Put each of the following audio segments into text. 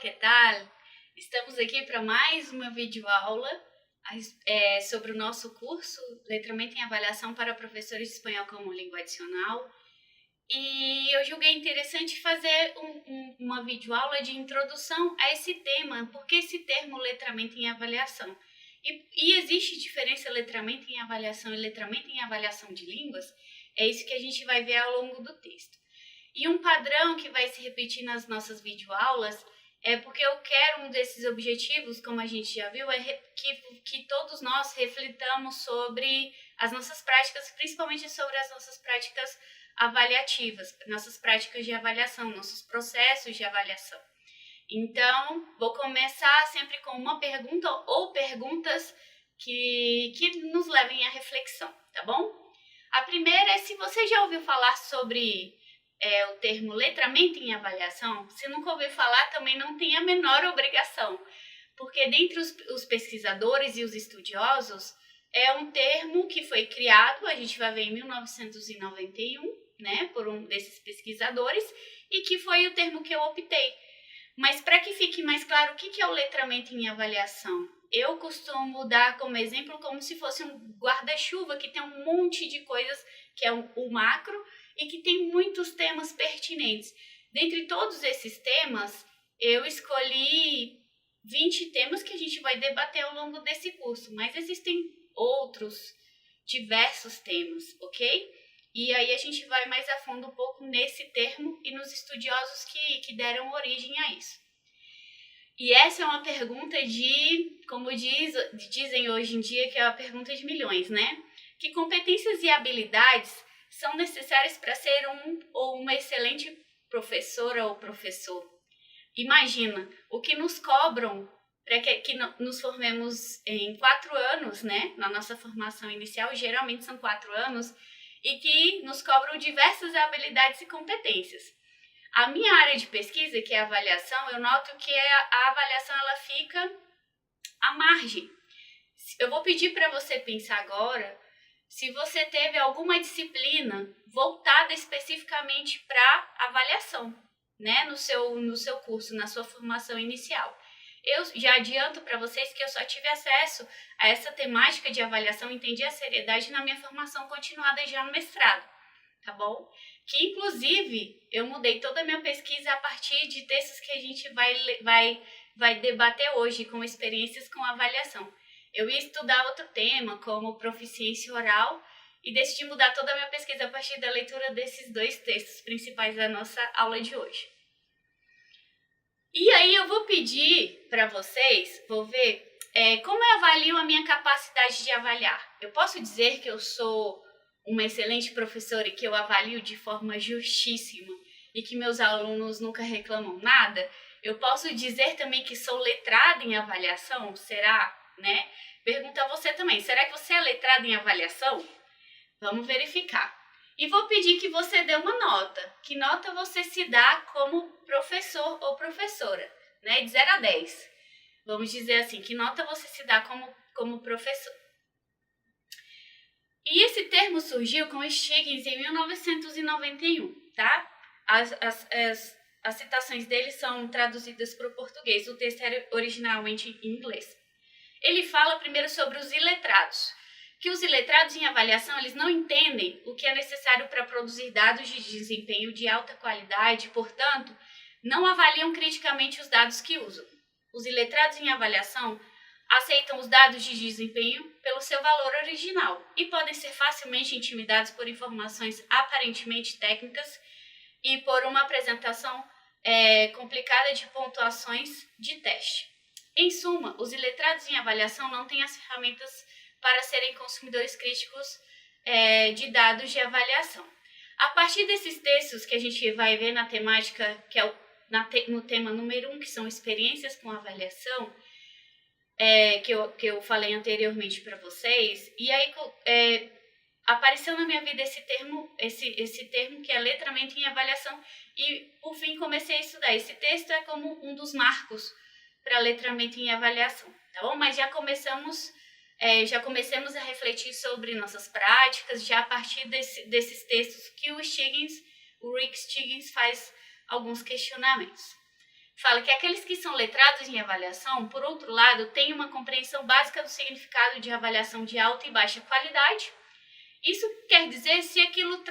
que tal? Estamos aqui para mais uma videoaula sobre o nosso curso Letramento em Avaliação para Professores de Espanhol como Língua Adicional. E eu julguei interessante fazer uma videoaula de introdução a esse tema, porque esse termo letramento em avaliação. E existe diferença letramento em avaliação e letramento em avaliação de línguas? É isso que a gente vai ver ao longo do texto. E um padrão que vai se repetir nas nossas videoaulas é porque eu quero um desses objetivos, como a gente já viu, é que todos nós reflitamos sobre as nossas práticas, principalmente sobre as nossas práticas avaliativas, nossas práticas de avaliação, nossos processos de avaliação. Então, vou começar sempre com uma pergunta ou perguntas que nos levem à reflexão, tá bom? A primeira é se você já ouviu falar sobre o termo letramento em avaliação. Se nunca ouviu falar, também não tem a menor obrigação, porque dentre os pesquisadores e os estudiosos, é um termo que foi criado, a gente vai ver em 1991, né, por um desses pesquisadores, e que foi o termo que eu optei. Mas para que fique mais claro, o que é o letramento em avaliação? Eu costumo dar como exemplo como se fosse um guarda-chuva que tem um monte de coisas, que é o macro, e que tem muitos temas pertinentes. Dentre todos esses temas, eu escolhi 20 temas que a gente vai debater ao longo desse curso, mas existem outros diversos temas, ok? E aí a gente vai mais a fundo um pouco nesse termo e nos estudiosos que deram origem a isso. E essa é uma pergunta como dizem hoje em dia, que é a pergunta de milhões, né? Que competências e habilidades são necessárias para ser um ou uma excelente professora ou professor? Imagina, o que nos cobram para que nos formemos em 4 anos, né? Na nossa formação inicial, geralmente são 4 anos, e que nos cobram diversas habilidades e competências. A minha área de pesquisa, que é a avaliação, eu noto que a avaliação ela fica à margem. Eu vou pedir para você pensar agora se você teve alguma disciplina voltada especificamente para avaliação, né, no seu curso, na sua formação inicial. Eu já adianto para vocês que eu só tive acesso a essa temática de avaliação, entendi a seriedade na minha formação continuada já no mestrado, tá bom? Que, inclusive, eu mudei toda a minha pesquisa a partir de textos que a gente vai debater hoje, com experiências com avaliação. Eu ia estudar outro tema, como proficiência oral, e decidi mudar toda a minha pesquisa a partir da leitura desses 2 textos principais da nossa aula de hoje. E aí eu vou pedir para vocês, vou ver como eu avalio a minha capacidade de avaliar. Eu posso dizer que eu sou uma excelente professora e que eu avalio de forma justíssima e que meus alunos nunca reclamam nada? Eu posso dizer também que sou letrada em avaliação? Será, né? Pergunto a você também, será que você é letrada em avaliação? Vamos verificar. E vou pedir que você dê uma nota. Que nota você se dá como professor ou professora, né? De 0 a 10. Vamos dizer assim, que nota você se dá como professor? E esse termo surgiu com Stiggins em 1991, tá? As citações dele são traduzidas para o português, o texto era originalmente em inglês. Ele fala primeiro sobre os iletrados, que os iletrados em avaliação eles não entendem o que é necessário para produzir dados de desempenho de alta qualidade, portanto, não avaliam criticamente os dados que usam. Os iletrados em avaliação aceitam os dados de desempenho pelo seu valor original e podem ser facilmente intimidados por informações aparentemente técnicas e por uma apresentação complicada de pontuações de teste. Em suma, os iletrados em avaliação não têm as ferramentas para serem consumidores críticos de dados de avaliação. A partir desses textos que a gente vai ver na temática, que é no tema número 1, que são experiências com avaliação, que eu falei anteriormente para vocês, e aí apareceu na minha vida esse termo que é letramento em avaliação, e por fim comecei a estudar. Esse texto é como um dos marcos para letramento em avaliação, tá bom? Mas já começamos a refletir sobre nossas práticas, já a partir desses textos que o Rick Stiggins faz alguns questionamentos. fala que aqueles que são letrados em avaliação, por outro lado, têm uma compreensão básica do significado de avaliação de alta e baixa qualidade. Isso quer dizer se aquilo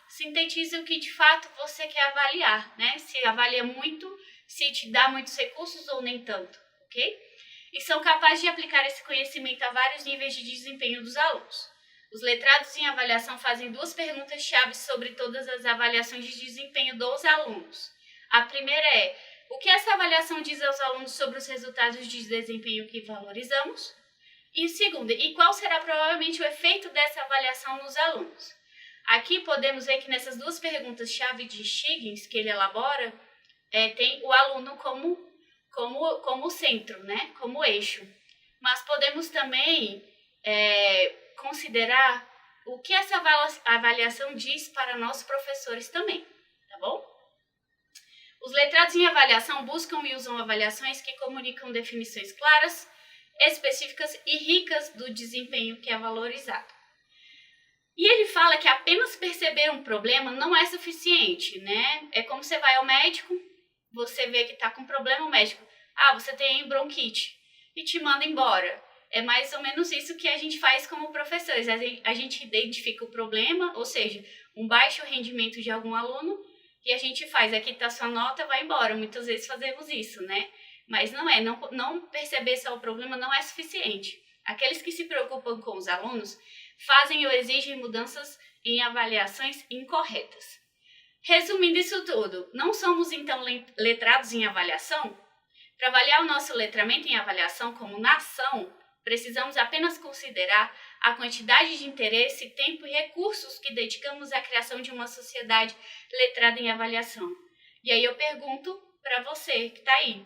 sintetiza o que de fato você quer avaliar, né? Se avalia muito, se te dá muitos recursos ou nem tanto, ok? E são capazes de aplicar esse conhecimento a vários níveis de desempenho dos alunos. Os letrados em avaliação fazem 2 perguntas-chave sobre todas as avaliações de desempenho dos alunos. A primeira é: o que essa avaliação diz aos alunos sobre os resultados de desempenho que valorizamos? E segunda, e qual será provavelmente o efeito dessa avaliação nos alunos? Aqui podemos ver que nessas 2 perguntas-chave de Shiggins que ele elabora, tem o aluno como centro, né? Como eixo. Mas podemos também considerar o que essa avaliação diz para nós professores também, tá bom? Os letrados em avaliação buscam e usam avaliações que comunicam definições claras, específicas e ricas do desempenho que é valorizado. E ele fala que apenas perceber um problema não é suficiente, né? É como você vai ao médico, você vê que está com problema, o médico, você tem bronquite, e te manda embora. É mais ou menos isso que a gente faz como professores. A gente identifica o problema, ou seja, um baixo rendimento de algum aluno, e a gente faz, aqui está sua nota, vai embora. Muitas vezes fazemos isso, né? Mas não perceber só o problema não é suficiente. Aqueles que se preocupam com os alunos fazem ou exigem mudanças em avaliações incorretas. Resumindo isso tudo, não somos então letrados em avaliação? Para avaliar o nosso letramento em avaliação como nação, precisamos apenas considerar a quantidade de interesse, tempo e recursos que dedicamos à criação de uma sociedade letrada em avaliação. E aí eu pergunto para você que está aí,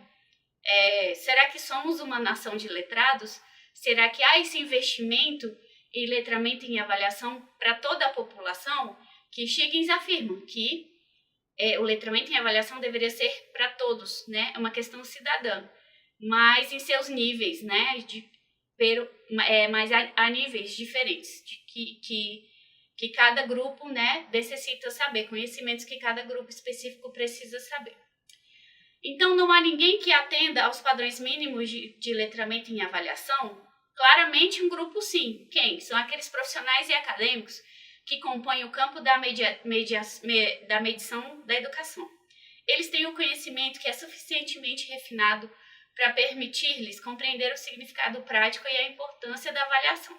será que somos uma nação de letrados? Será que há esse investimento em letramento em avaliação para toda a população? Que Shiggins afirma que o letramento em avaliação deveria ser para todos, né? É uma questão cidadã, mas em seus níveis, né? Mas a níveis diferentes, que cada grupo, né, necessita saber, conhecimentos que cada grupo específico precisa saber. Então, não há ninguém que atenda aos padrões mínimos de letramento em avaliação? Claramente um grupo sim. Quem? São aqueles profissionais e acadêmicos que compõem o campo da medição da educação. Eles têm o conhecimento que é suficientemente refinado para permitir-lhes compreender o significado prático e a importância da avaliação.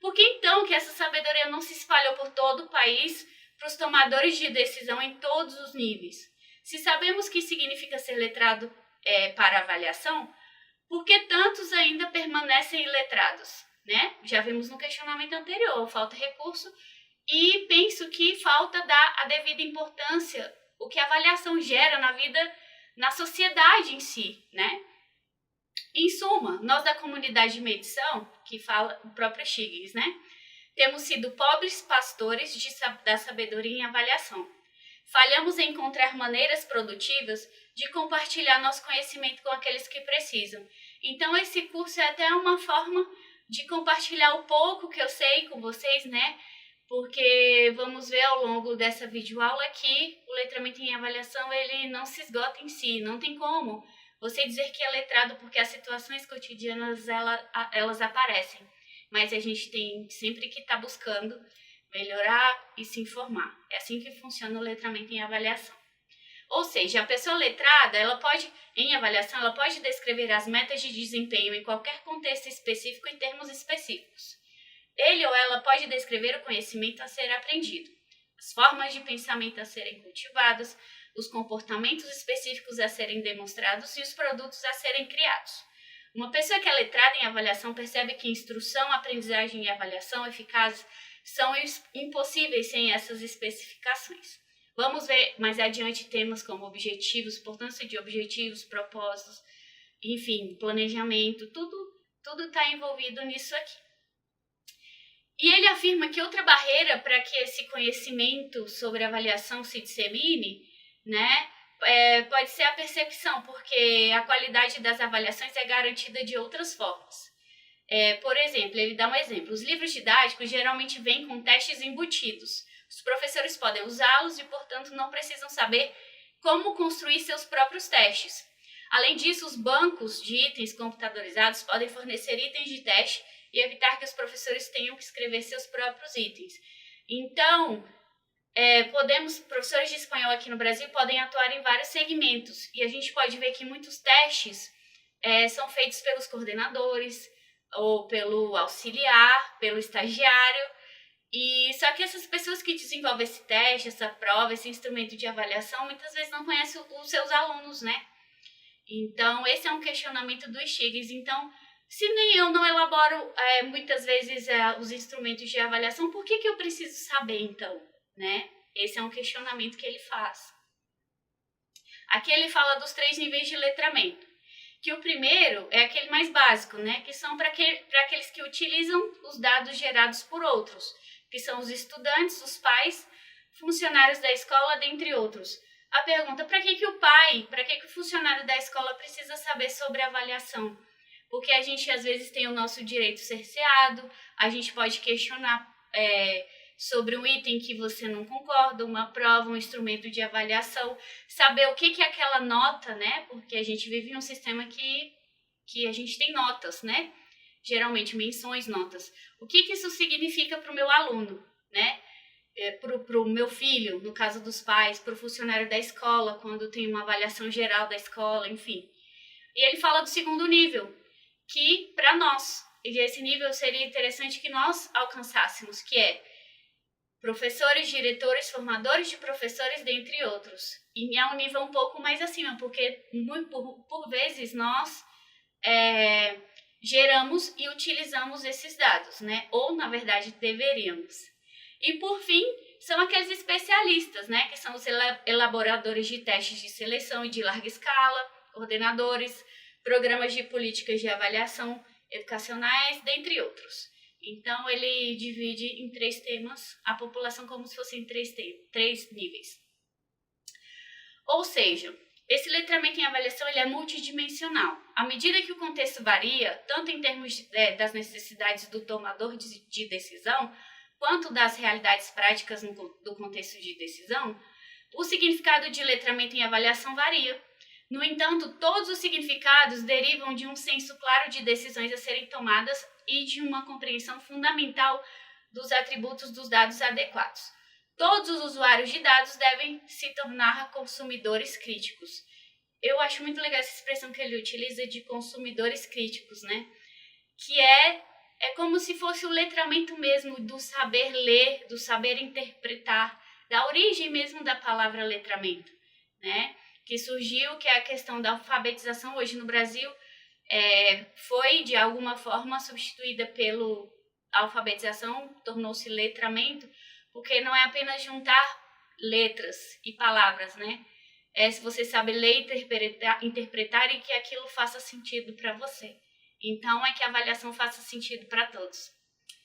Por que então que essa sabedoria não se espalhou por todo o país para os tomadores de decisão em todos os níveis? Se sabemos que significa ser letrado para avaliação, por que tantos ainda permanecem iletrados? Né? Já vimos no questionamento anterior, falta recurso e penso que falta dar a devida importância, o que a avaliação gera na vida, na sociedade em si, né? Em suma, nós da comunidade de medição, que fala o próprio Shiggins, né? Temos sido pobres pastores da sabedoria em avaliação. Falhamos em encontrar maneiras produtivas de compartilhar nosso conhecimento com aqueles que precisam. Então, esse curso é até uma forma de compartilhar o pouco que eu sei com vocês, né? Porque vamos ver ao longo dessa videoaula que o letramento em avaliação ele não se esgota em si, não tem como você dizer que é letrado porque as situações cotidianas elas aparecem, mas a gente tem sempre que estar buscando melhorar e se informar. É assim que funciona o letramento em avaliação. Ou seja, a pessoa letrada, em avaliação, ela pode descrever as metas de desempenho em qualquer contexto específico em termos específicos. Ele ou ela pode descrever o conhecimento a ser aprendido, as formas de pensamento a serem cultivadas, os comportamentos específicos a serem demonstrados e os produtos a serem criados. Uma pessoa que é letrada em avaliação percebe que instrução, aprendizagem e avaliação eficazes são impossíveis sem essas especificações. Vamos ver mais adiante temas como objetivos, importância de objetivos, propósitos, enfim, planejamento, tudo está envolvido nisso aqui. E ele afirma que outra barreira para que esse conhecimento sobre avaliação se dissemine, né, pode ser a percepção, porque a qualidade das avaliações é garantida de outras formas. Por exemplo, ele dá um exemplo. Os livros didáticos geralmente vêm com testes embutidos. Os professores podem usá-los e, portanto, não precisam saber como construir seus próprios testes. Além disso, os bancos de itens computadorizados podem fornecer itens de teste e evitar que os professores tenham que escrever seus próprios itens. Então, professores de espanhol aqui no Brasil podem atuar em vários segmentos, e a gente pode ver que muitos testes são feitos pelos coordenadores, ou pelo auxiliar, pelo estagiário, e só que essas pessoas que desenvolvem esse teste, essa prova, esse instrumento de avaliação, muitas vezes não conhecem os seus alunos, né? Então, esse é um questionamento do Stiglitz. Então, se nem eu não elaboro muitas vezes os instrumentos de avaliação, por que eu preciso saber, então? Né? Esse é um questionamento que ele faz. Aqui ele fala dos 3 níveis de letramento. Que o primeiro é aquele mais básico, né? Que são para aqueles que utilizam os dados gerados por outros, que são os estudantes, os pais, funcionários da escola, dentre outros. A pergunta, para que o funcionário da escola precisa saber sobre avaliação? Porque a gente às vezes tem o nosso direito cerceado, a gente pode questionar sobre um item que você não concorda, uma prova, um instrumento de avaliação, saber o que é aquela nota, né? Porque a gente vive em um sistema que a gente tem notas, né? Geralmente menções, notas. O que isso significa para o meu aluno, né? Para o meu filho, no caso dos pais, para o funcionário da escola, quando tem uma avaliação geral da escola, enfim. E ele fala do segundo nível, que para nós, e esse nível seria interessante que nós alcançássemos, que é professores, diretores, formadores de professores, dentre outros. E é um nível um pouco mais acima, porque por vezes nós geramos e utilizamos esses dados, né? Ou, na verdade, deveríamos. E, por fim, são aqueles especialistas, né? Que são os elaboradores de testes de seleção e de larga escala, coordenadores, programas de políticas de avaliação educacionais, dentre outros. Então, ele divide em 3 temas a população como se fossem 3 níveis. Ou seja, esse letramento em avaliação ele é multidimensional. À medida que o contexto varia, tanto em termos das necessidades do tomador de decisão, quanto das realidades práticas do contexto de decisão, o significado de letramento em avaliação varia. No entanto, todos os significados derivam de um senso claro de decisões a serem tomadas e de uma compreensão fundamental dos atributos dos dados adequados. Todos os usuários de dados devem se tornar consumidores críticos. Eu acho muito legal essa expressão que ele utiliza de consumidores críticos, né? Que é como se fosse o letramento mesmo do saber ler, do saber interpretar, da origem mesmo da palavra letramento, né? Que surgiu, que é a questão da alfabetização hoje no Brasil, foi de alguma forma substituída pela alfabetização, tornou-se letramento, porque não é apenas juntar letras e palavras, né? Se você sabe ler e interpretar e que aquilo faça sentido para você. Então, é que a avaliação faça sentido para todos.